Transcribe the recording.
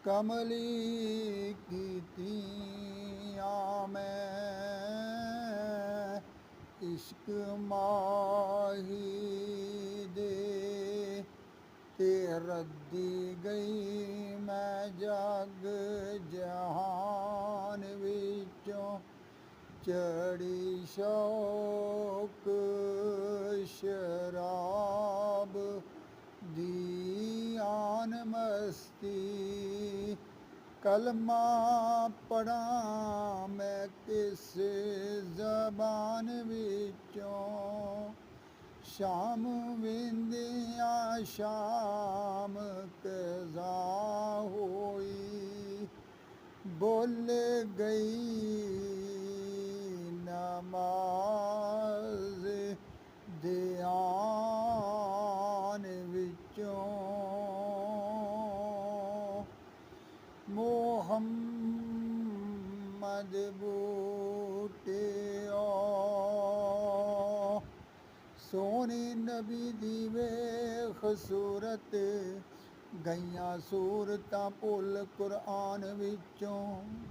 ਕਮਲੀ ਕੀਤੀਆਂ ਮੈਂ ਇਸ਼ਕ ਮਾਹੀ ਦੇ, ਤੇ ਰੱਦੀ ਗਈ ਮੈਂ ਜਗ ਜਹਾਨ ਵਿੱਚੋਂ। ਚੜੀ ਸ਼ੌਕ ਸ਼ਰਾਬ ਦੀ ਆਨ ਮਸਤੀ, ਕਲਮਾ ਪੜ੍ਹਾਂ ਮੈਂ ਕਿਸ ਜ਼ਬਾਨ ਵਿੱਚੋਂ। ਸ਼ਾਮ ਵਿੰਦਿਆਂ ਸ਼ਾਮ ਕਜ਼ਾ ਹੋਈ, ਬੋਲ ਗਈ ਨਮਾਜ਼ ਧਿਆਨ ਵਿੱਚੋਂ। ਮੁਹੰਮਦ ਬੂਟਿਓ ਸੋਹਣੇ ਨਬੀ ਦੀ ਵੇਖ ਸੂਰਤ, ਗਈਆਂ ਸੂਰਤਾਂ ਭੁੱਲ ਕੁਰਾਨ ਵਿੱਚੋਂ।